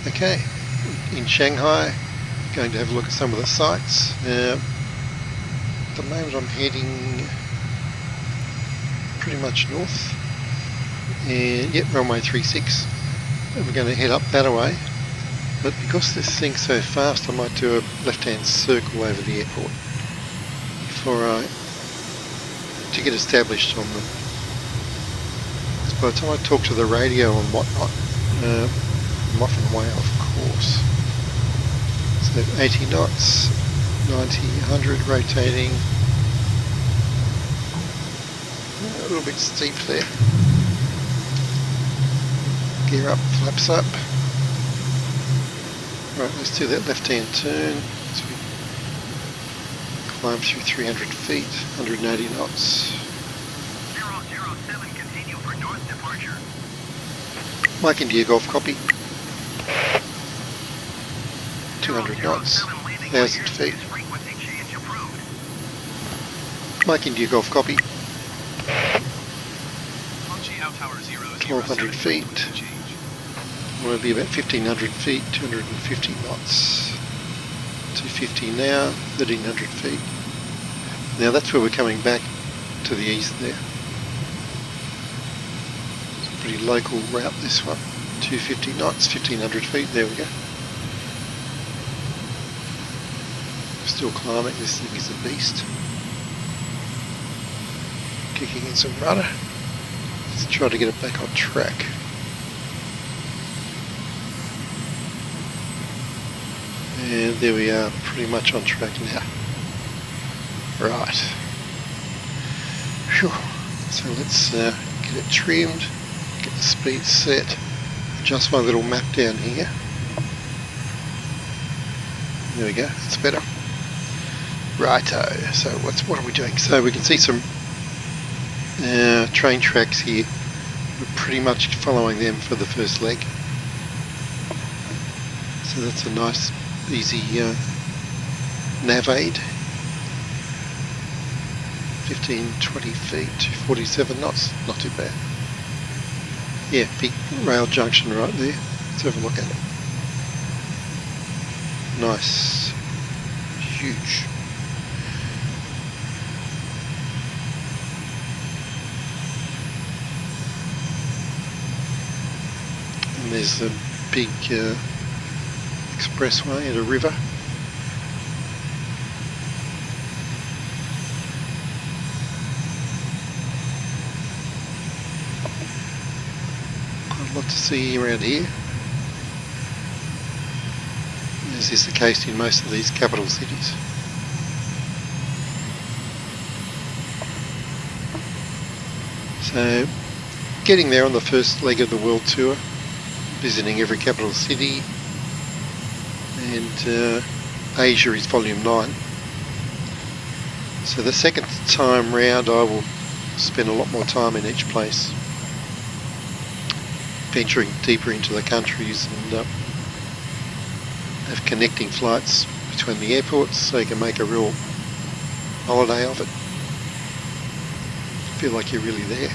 Okay, in Shanghai, going to have a look at some of the sites. At the moment I'm heading pretty much north, and yep, runway 36, and we're going to head up that way. But because this thing's so fast, I might do a left-hand circle over the airport to get established on them. Because by the time I talk to the radio and whatnot, I'm off and way off course. So 80 knots, 90, 100 rotating. A little bit steep there. Gear up, flaps up. Right, let's do that left-hand turn. So we climb through 300 feet, 180 knots. 007, continue for north departure. Mike India Golf copy. 200 knots, 1,000 feet. Mike India Golf copy. 1,200 feet. Want to be about 1,500 feet, 250 knots. 250 now, 1,300 feet. Now that's where we're coming back to the east there. It's a pretty local route, this one. 250 knots, 1,500 feet, there we go. Still climbing, this thing is a beast. Kicking in some rudder. Let's try to get it back on track. And there we are, pretty much on track now. Right. Whew. So let's get it trimmed, get the speed set, adjust my little map down here. There we go, that's better. Righto, so what are we doing? So we can see some train tracks here. We're pretty much following them for the first leg. So that's a nice, easy nav aid. 15-20 feet, 47 knots, not too bad. Yeah, big rail junction right there. Let's have a look at it. Nice, huge. And there's a big expressway and a river. Quite a lot to see around here. As is the case in most of these capital cities. So, getting there on the first leg of the world tour, visiting every capital city, and Asia is volume 9. So the second time round I will spend a lot more time in each place, venturing deeper into the countries, and have connecting flights between the airports so you can make a real holiday of it. Feel like you're really there.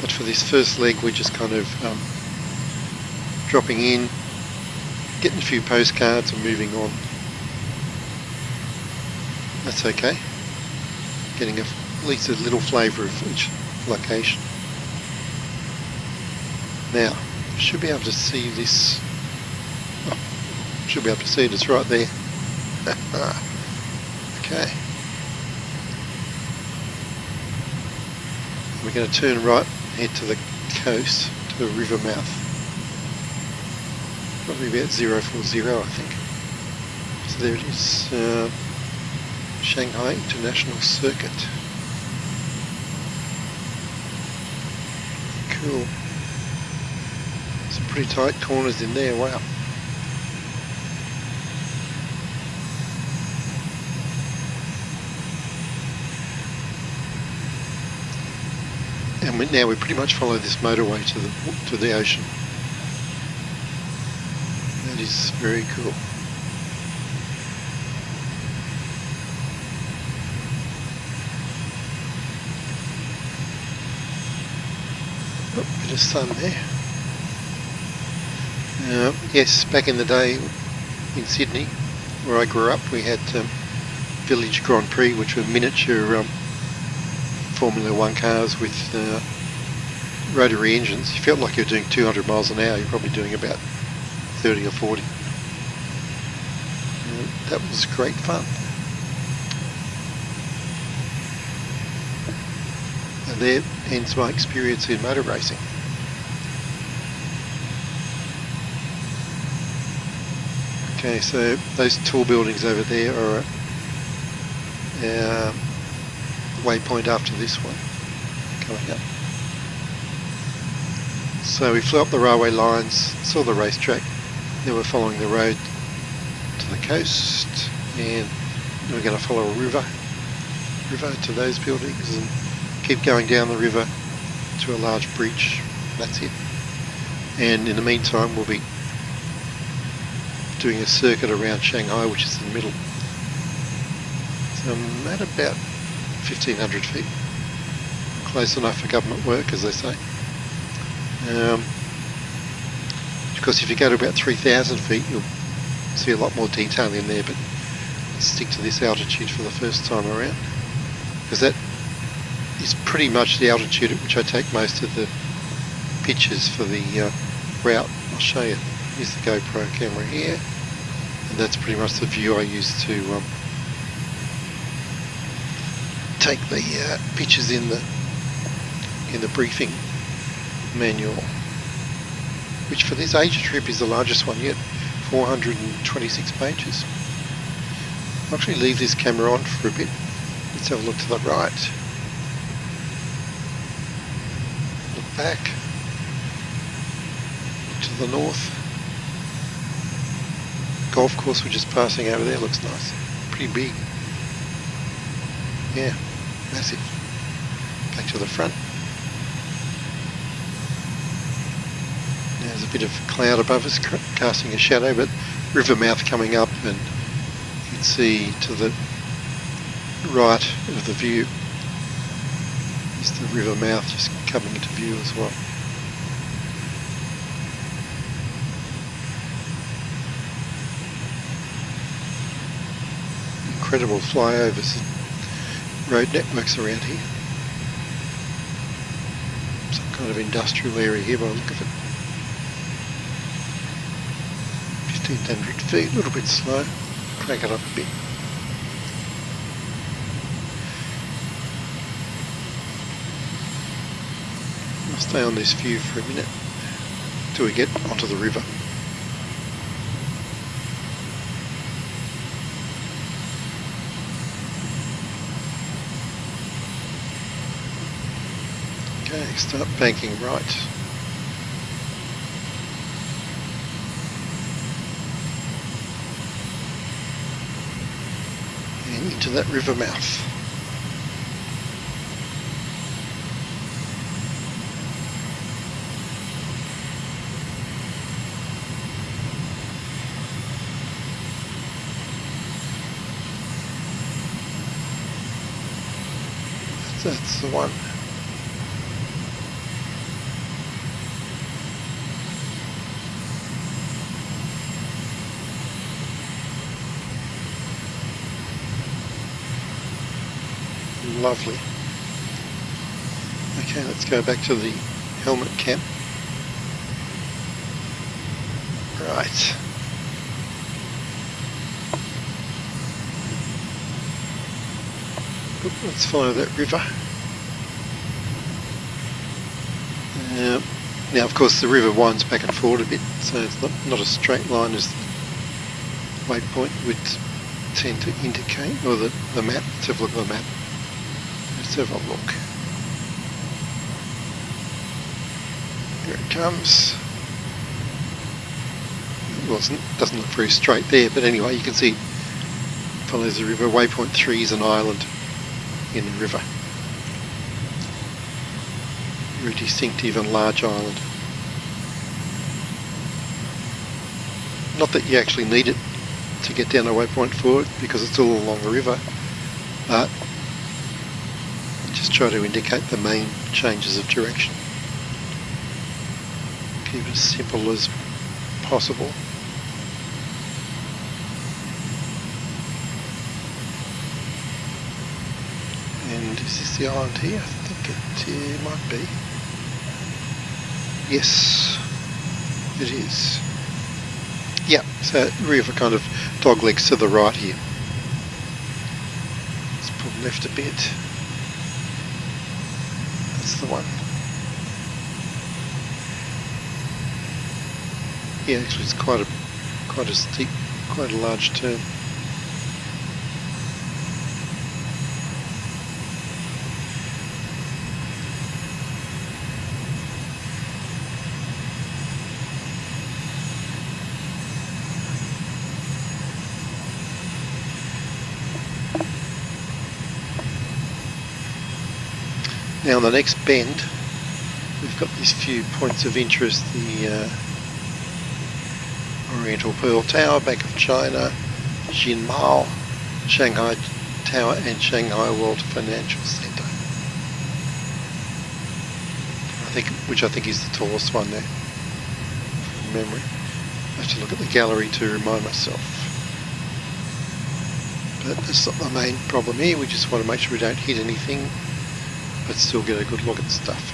But for this first leg we're just kind of dropping in, getting a few postcards and moving on. That's okay. Getting at least a little flavour of each location. Now, should be able to see this. Oh, should be able to see it, it's right there. Okay. We're going to turn right, head to the coast, to the river mouth. Probably about 040, I think. So there it is, Shanghai International Circuit. Cool. Some pretty tight corners in there, wow. And now we pretty much follow this motorway to the ocean. That is very cool. Oh, bit of sun there. Yes, back in the day in Sydney, where I grew up, we had Village Grand Prix, which were miniature Formula One cars with rotary engines. You felt like you were doing 200 miles an hour. You're probably doing about 30 or 40. That was great fun. And there ends my experience in motor racing. Okay, so those tall buildings over there are our waypoint after this one coming up. So we flew up the railway lines, saw the racetrack, then we're following the road to the coast, and we're going to follow a river to those buildings and keep going down the river to a large bridge. That's it. And in the meantime we'll be doing a circuit around Shanghai, which is in the middle. So I'm at about 1,500 feet. Close enough for government work, as they say. Of course, if you go to about 3,000 feet, you'll see a lot more detail in there, but let's stick to this altitude for the first time around, because that is pretty much the altitude at which I take most of the pictures for the route. I'll show you. Here's the GoPro camera here, and that's pretty much the view I use to take the pictures in the briefing manual, which for this Asia trip is the largest one yet, 426 pages. I'll actually leave this camera on for a bit. Let's have a look to the right. Look back. Look to the north. Golf course we're just passing over there looks nice. Pretty big. Yeah, massive. Back to the front. There's a bit of cloud above us casting a shadow, but river mouth coming up, and you can see to the right of the view is the river mouth just coming into view as well. Incredible flyovers and road networks around here. Some kind of industrial area here by the look of it. 1,500 feet, a little bit slow. Crank it up a bit. I'll stay on this view for a minute till we get onto the river. Okay, start banking right. And into that river mouth. That's the one. Lovely. Okay, let's go back to the helmet camp. Right. Let's follow that river. Now, of course, the river winds back and forward a bit, so it's not a straight line as the waypoint would tend to indicate, or the map. Let's have a look at the map. Let's have a look. Here it comes. Well, it doesn't look very straight there, but anyway, you can see it follows the river. Waypoint 3 is an island in the river. Very distinctive and large island. Not that you actually need it to get down to waypoint 4 because it's all along the river, but just try to indicate the main changes of direction. Keep it as simple as possible. And is this the island here? I think it might be. Yes, it is. Yeah, so river kind of dog legs to the right here. Let's pull left a bit. That's the one. Yeah, actually it's quite a steep, quite a large turn. Now on the next bend, we've got these few points of interest, the Oriental Pearl Tower, Bank of China, Jinmao, Shanghai Tower and Shanghai World Financial Centre. Which I think is the tallest one there, from memory. I have to look at the gallery to remind myself. But that's not the main problem here, we just want to make sure we don't hit anything, but still get a good look at stuff.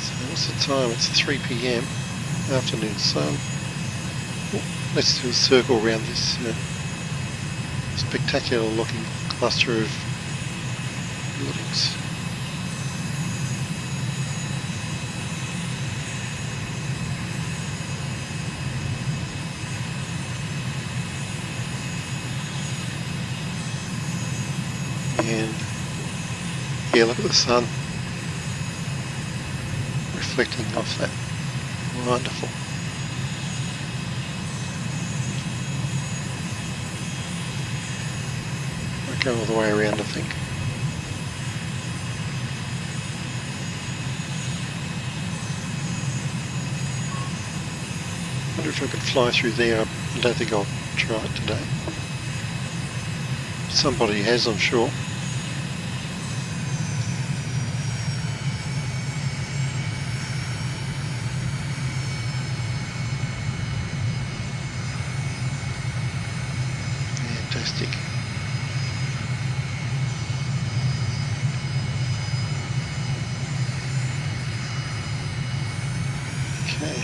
So what's the time? It's 3 PM, afternoon sun. Oh, let's do a circle around this spectacular looking cluster of buildings. And yeah, look at the sun reflecting off that. Wonderful. I'll go all the way around, I think. I wonder if I could fly through there. I don't think I'll try it today. Somebody has, I'm sure. Fantastic. Okay.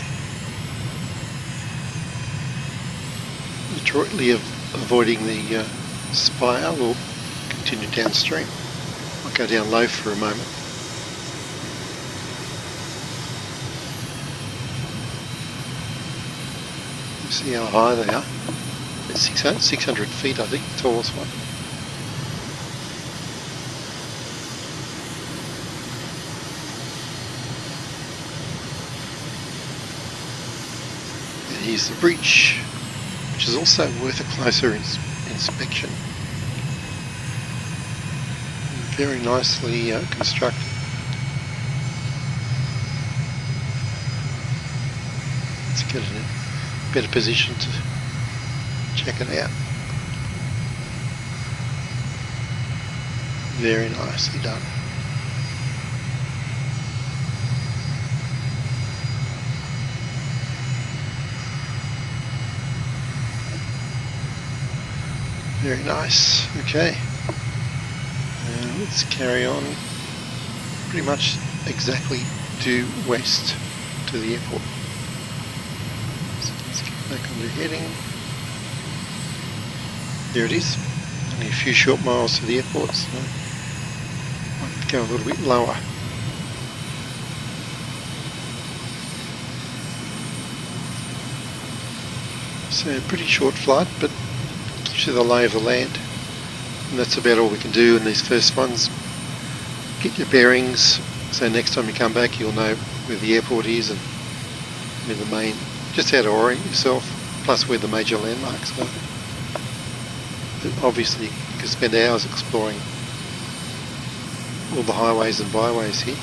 Adroitly avoiding the spire, we'll continue downstream. I'll go down low for a moment. You see how high they are? It's 600 feet, I think, the tallest one. And here's the bridge, which is also worth a closer inspection. Very nicely constructed. Let's get in a better position to check it out. Very nicely done. Very nice. Okay. Let's carry on pretty much exactly due west to the airport. So let's get back on the heading. There it is. Only a few short miles to the airport, so might go a little bit lower. So pretty short flight, but gives you the lay of the land. And that's about all we can do in these first ones. Get your bearings, so next time you come back you'll know where the airport is and where the main, just how to orient yourself, plus where the major landmarks are. But obviously you can spend hours exploring all the highways and byways here.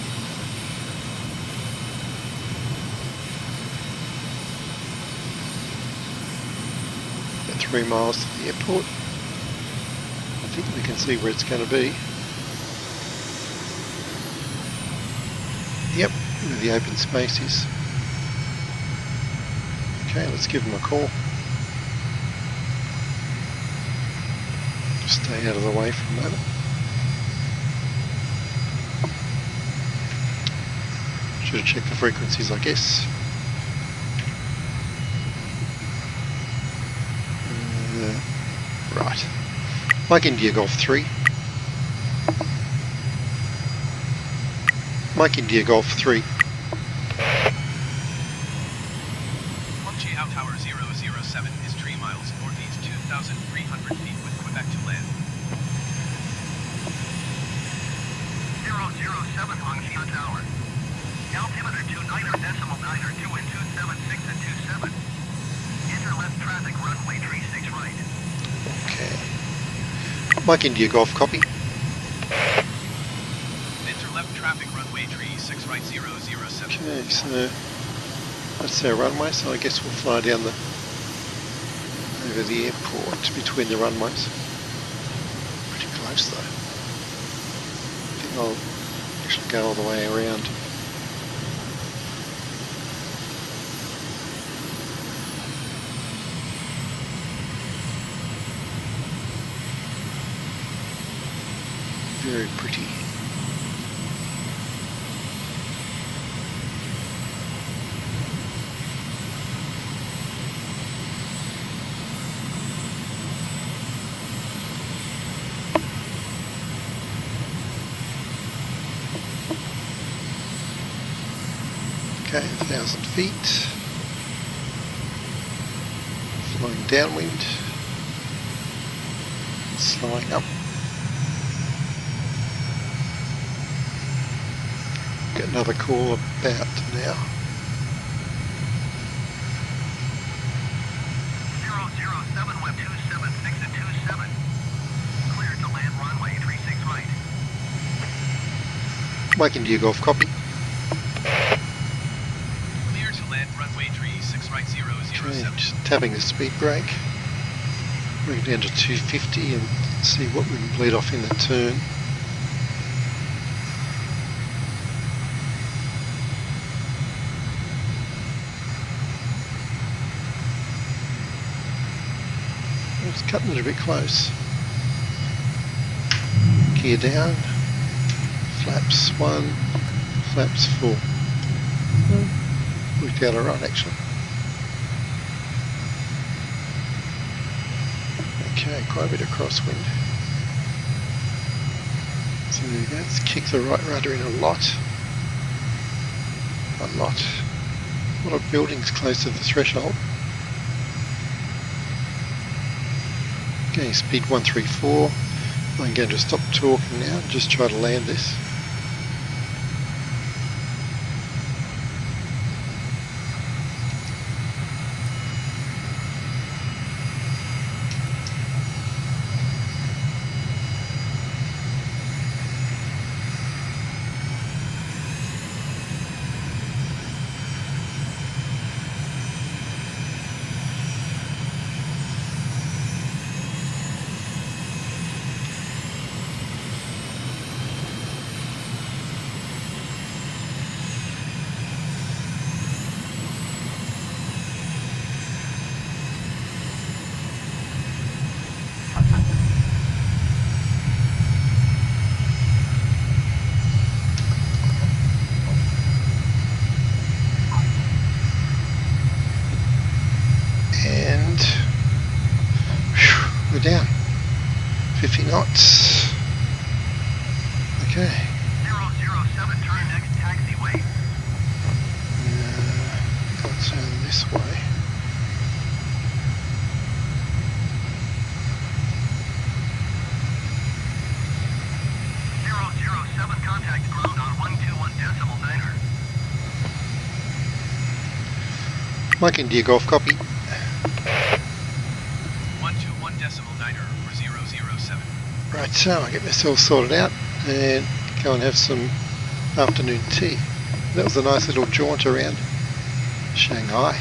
About 3 miles to the airport. I think we can see where it's going to be. Yep, where the open space is. Okay, let's give them a call. Stay out of the way for a moment. Should have checked the frequencies, I guess. Right. Mike India Golf 3. Mike India Golf 3. Out Tower 007 is 3 miles northeast, 2,300 feet with Quebec to land. 007 Hongqiao Tower. Altimeter 29.9 and 276 and 27. Enter left traffic runway 36 right. Okay. Mike India Golf copy. Enter left traffic runway 36 right 007. Okay, so that's our runway, so I guess we'll fly down over the airport between the runways. Pretty close though. I think I'll actually go all the way around. Very pretty. Okay, 1,000 feet. Flying downwind. Slowing up. Get another call about now. 007 web 276 and 27. Cleared to land runway 36 right. Mike India Golf copy. Clear to land runway 36 right 007. Okay, just tapping the speed brake. Bring it down to 250 and see what we can bleed off in the turn. It's cutting it a bit close. Gear down. Flaps 1, flaps 4. Worked out alright actually. Okay, quite a bit of crosswind. So there we go, let's kick the right rudder in a lot. A lot. A lot of buildings close to the threshold. Okay, speed 134. I'm going to stop talking now and just try to land this. Down 50 knots. Okay. 007 turn next taxiway. I'll turn this way. Contact ground on 121.9. Mike India Golf copy. 121.9 for 007. Right, so I get myself sorted out and go and have some afternoon tea. That was a nice little jaunt around Shanghai.